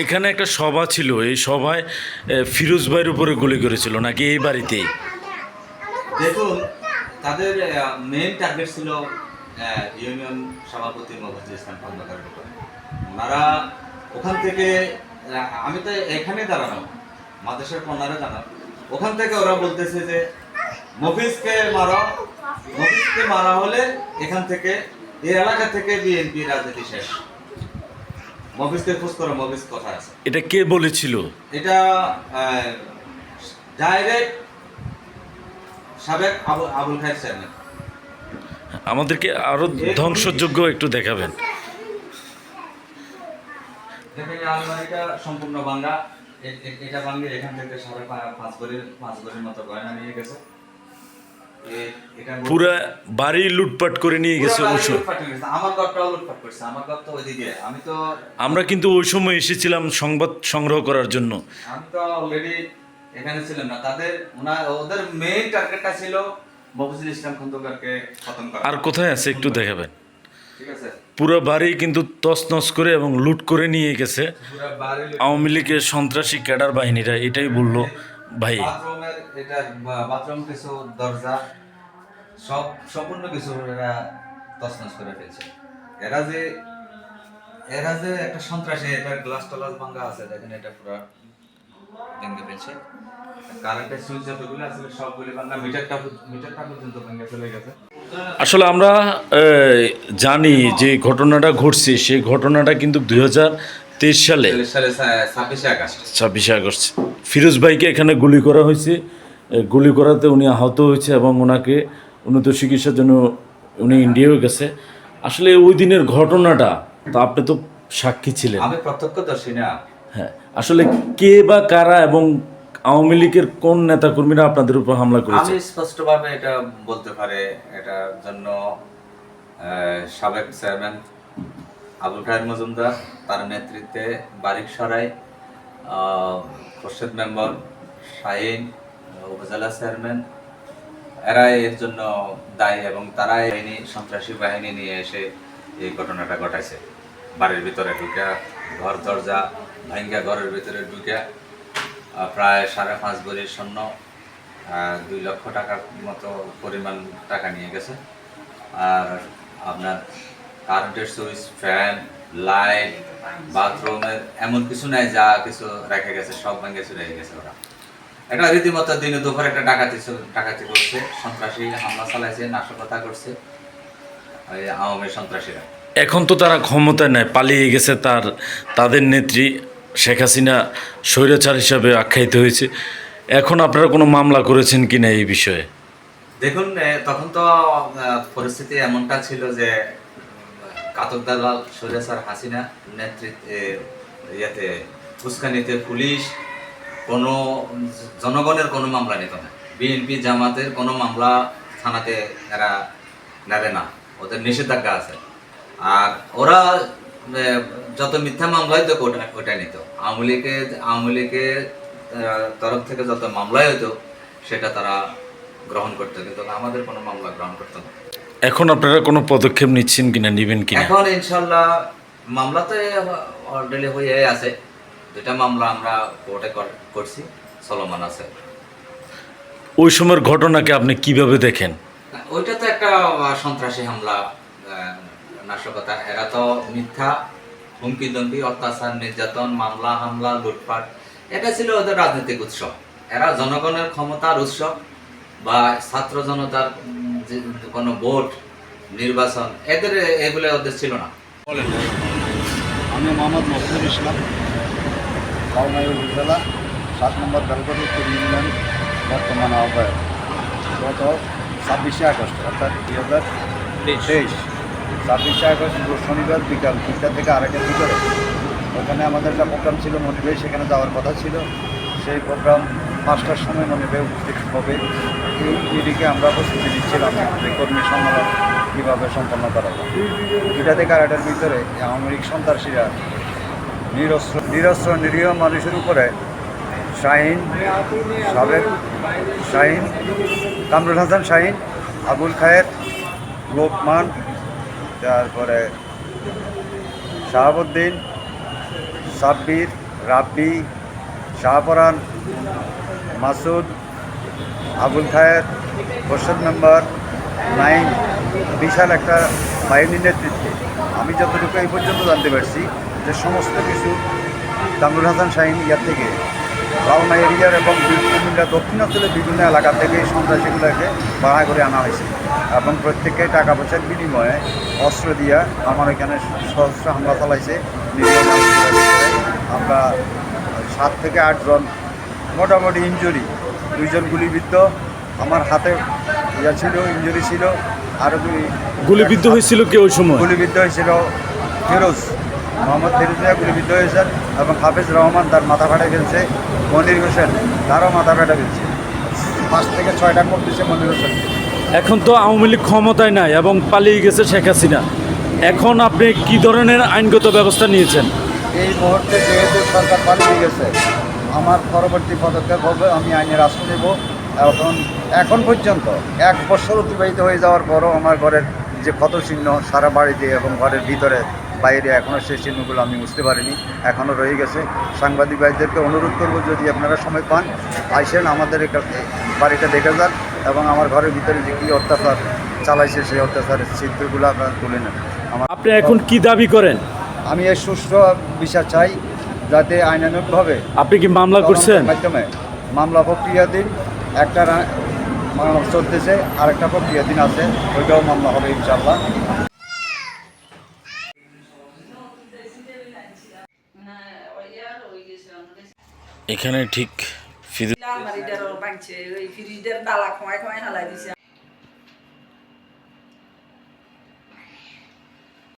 এখানে একটা সভা ছিল, এই সভায় ফিরোজ ভাইয়ের উপরে গুলি করেছিল নাকি এই বাড়িতেই? দেখুন, তাদের মেইন টার্গেট ছিল ইউনিয়ন সভাপতি মফিজুল ইসলাম খন্দকারের উপরে। ওনারা ওখান থেকে আমি তো এখানে দাঁড়ানো মাদ্রাসার কর্নারে দাঁড়ানো, ওখান থেকে ওরা বলতেছে যে মফিজকে মারা, মফিজকে মারা হলে এখান থেকে এই এলাকা থেকে বিএনপি রাজনীতি শেষ। মফিজকে খোঁজ করো, মফিজ কোথায় আছে। এটা কে বলেছিল? এটা ডাইরেক্ট সাবেক আবুল খায়ের চেয়ারম্যান। আমাদেরকে আরো ধ্বংসযোগ্য একটু দেখাবেন। দেখেন এই আলমারিটা সম্পূর্ণ ভাঙা, এটা ভাঙে এখান থেকে 5.5 ভরির মতো গয়না নিয়ে গেছে। পুরা বাড়ি লুটপাট করে নিয়ে গেছে ওই সময়। আমার ঘরটাও লুটপাট করছে, আমার ঘর তো ওইদিকে। আমরা কিন্তু ওই সময় এসেছিলাম সংবাদ সংগ্রহ করার জন্য। আমি তো অলরেডি এখানে ছিলাম না। ওদের মেইন টার্গেটটা ছিল মফিজুল ইসলাম খন্দকারকে খতম করা। আর কোথায় আছে একটু দেখাবেন। ঠিক আছে, পুরো বাড়ি কিন্তু তছনছ করে এবং লুট করে নিয়ে গেছে পুরো বাড়ি আওয়ামী লীগের সন্ত্রাসী ক্যাডার বাহিনীরা, এটাই বললো ভাই। বাথরুম কিছু দরজা সব সম্পূর্ণ কিছু এরা তছনছ করে ফেলছে। এরা যে একটা সন্ত্রাসী, এটা গ্লাস টলাস ভাঙা আছে, দেখেন এটা পুরো ভেঙে ফেলছে। কারেন্টের সুইচ যতগুলো আছে সবগুলি ভাঙা, মিটারটা পর্যন্ত ভেঙে চলে গেছে। আসলে আমরা জানি যে ঘটনাটা ঘটছে, সেই ঘটনাটা কিন্তু 2023 সালে 26 আগস্ট ফিরোজ ভাইকে এখানে গুলি করা হয়েছে। গুলি করাতে উনি আহত হয়েছে এবং ওনাকে উন্নত চিকিৎসার জন্য উনি ইন্ডিয়াও গেছে। আসলে ওই দিনের ঘটনাটা তো আপনি তো সাক্ষী ছিলেন। আমি প্রত্যক্ষদর্শী না। হ্যাঁ, আসলে কে বা কারা এবং আওয়ামী লীগের কোন নেতাকর্মীরা আপনাদের উপর হামলা করেছে? আমি স্পষ্টভাবে এটা বলতে পারে, এটার জন্য সাবেক চেয়ারম্যান আবুল খায়ের মজুমদার, তার নেতৃত্বে বারিক সরাই, খোরশেদ মেম্বার, শাহিন, উপজেলা চেয়ারম্যান, এরা এর জন্য দায়ী এবং তারা সন্ত্রাসী বাহিনী নিয়ে এসে এই ঘটনাটা ঘটাইছে। বাড়ির ভিতরে ঢুকে ঘর দরজা ভাঙ্গা, ঘরের ভিতরে ঢুকে প্রায় 5.5 ভরির স্বর্ণ, 2 লক্ষ টাকার মতো পরিমাণ টাকা নিয়ে গেছে। আর আপনার কারেন্টের সুইচ, ফ্যান, লাইট, বাথরুমের এমন কিছু নাই যা কিছু রেখে গেছে, সব ভেঙে চলে গেছে ওরা। এটা রীতিমতো দিনে দুপুর একটা ডাকাতি করছে, সন্ত্রাসী হামলা চালাইছে, নাশকতা করছে ওই আওয়ামী সন্ত্রাসীরা। এখন তো তারা ক্ষমতায় নেয়, পালিয়ে গেছে। তাদের নেত্রী শেখ হাসিনা স্বৈরাচার হিসাবে আখ্যায়িত হয়েছে। এখন আপনারা কোনো মামলা করেছেন কিনা এই বিষয়ে? দেখুন, তখন তো পরিস্থিতি এমনটা ছিল যে কাতর দালাল স্বৈরাচার হাসিনা নেতৃত্বে ইয়েতে উস্কানিতে পুলিশ কোনো জনগণের কোনো মামলা নিত না। বিএনপি জামাতের কোনো মামলা থানাতে এরা নেবে না, ওদের নিষেধাজ্ঞা আছে। আর ওরা যত মিথ্যা মামলা হইতো ওটা নিত। আওয়ামী লীগের তরফ থেকে যত মামলাই হইতো সেটা তারা গ্রহণ করতো, কিন্তু আমাদের কোনো মামলা গ্রহণ করতো না। এখন আপনারা কোনো পদক্ষেপ নিচ্ছেন কিনা, নেবেন কিনা? এখন ইনশাল্লাহ মামলাতে অলরেডি হয়ে আছে, 2টা মামলা আমরা কোর্টে করছি, চলমান আছে। ওই সময়ের ঘটনাকে আপনি কিভাবে দেখেন? ওইটা তো একটা সন্ত্রাসী হামলা, নাশকতা। এরা তো মিথ্যা, হুমকি দম্বি, অত্যাচার, নির্যাতন, মামলা হামলা, লুটপাট, এটা ছিল ওদের রাজনৈতিক উৎসব। এরা জনগণের ক্ষমতার উৎসব বা ছাত্র জনতার যে কোনো ভোট নির্বাচন, এগুলো ওদের ছিল না। আমি মোহাম্মদ মফিজুল ইসলাম, কাউনাই উপজেলা 7 নম্বর বেলগড় উত্তর ইউনিয়ন বর্তমান আহ্বায়ক। গত 26 আগস্ট অর্থাৎ 2023 26 আগস্ট শনিবার বিকাল 3টা থেকে 2:30টার ভিতরে ওখানে আমাদের একটা প্রোগ্রাম ছিল, মনিবে সেখানে যাওয়ার কথা ছিল। সেই প্রোগ্রাম 5টার সময় মনিবে উপস্থিত হবে। এইদিকে আমরা প্রস্তুতি নিচ্ছিলাম যে কর্মী সম্মেলন কীভাবে সম্পন্ন করা যায়। 2টা থেকে 2:30টার ভিতরে আওয়ামী লীগ সন্ত্রাসীরা নিরস্ত্র নিরীহ মানুষের উপরে কামরুল হাসান শাহিন, আবুল খায়ের, লোকমান, তারপরে শাহাবুদ্দিন, সাব্বির, রাব্বি, শাহপরান, মাসুদ, আবুল খায়ের, খোরশেদ মেম্বার, নাইম, বিশাল একটা বাহিনীর নেতৃত্বে আমি যতটুকু এই পর্যন্ত জানতে পারছি যে সমস্ত কিছু কামরুল হাসান শাহীন ইয়ার থেকে লাউনা এরিয়ার এবং কুমিল্লা দক্ষিণাঞ্চলের বিভিন্ন এলাকা থেকে এই সন্ত্রাসীগুলোকে ভাড়া করে আনা হয়েছে এবং প্রত্যেককে টাকা পয়সার বিনিময়ে অস্ত্র দিয়া আমার এখানে সহস্র হামলা চালাইছে নিরীহ মানুষের উপরে। আমরা 7 থেকে 8 জন মোটামুটি ইনজুরি, 2 জন গুলিবিদ্ধ, আমার হাতে ইয়া ছিল, ইনজুরি ছিল, আরও গুলিবিদ্ধ হয়েছিল কে ওই সময়? গুলিবিদ্ধ হয়েছিল ফিরোজ, মোহাম্মদ ফিরোজ মিয়া গুলিবিদ্ধ হয়েছেন এবং হাফিজ রহমান তার মাথা ফাটে ফেলছে, মনির হোসেন তারও মাথা ফাটে ফেলছে, 5 থেকে 6টা কোপ দিচ্ছে মনির হোসেন। এখন তো আওয়ামী লীগ ক্ষমতায় নাই এবং পালিয়ে গেছে শেখ হাসিনা। এখন আপনি কি ধরনের আইনগত ব্যবস্থা নিয়েছেন? এই মুহূর্তে যেহেতু সরকার পালিয়ে গেছে, আমার পরবর্তী পদক্ষেপ হবে আমি আইনের আশ্রয় নেব। এখন পর্যন্ত 1 বছর অতিবাহিত হয়ে যাওয়ার পরও আমার ঘরের যে ক্ষত চিহ্ন সারা বাড়িতে এবং ঘরের ভিতরে বাইরে এখনও সেই চিহ্নগুলো আমি বুঝতে পারিনি, এখনও রয়ে গেছে। সাংবাদিক ভাইদেরকে অনুরোধ করব, যদি আপনারা সময় পান আইসেন আমাদের বাড়িটা দেখে যান এবং আমার ঘরের ভিতরে যে কী অত্যাচার চালাইছে সেই অত্যাচারের চিত্রগুলো আপনারা তুলে নেন। আপনি এখন কি দাবি করেন? আমি এই সুষ্ঠু বিচার চাই, যাতে আইনানুগভাবে আপনি কি মামলা করছেন? মাধ্যমে মামলা প্রক্রিয়াধীন, একটা মামলা চলতেছে, আরেকটা প্রক্রিয়াধীন আছে, ওইটাও মামলা হবে ইনশাআল্লাহ। এখানে ঠিক আলমারিটারও ভাঙছে, ওই ফ্রিজের তালা খোঁয়ায় খোঁয়ায় হালাই দিছে।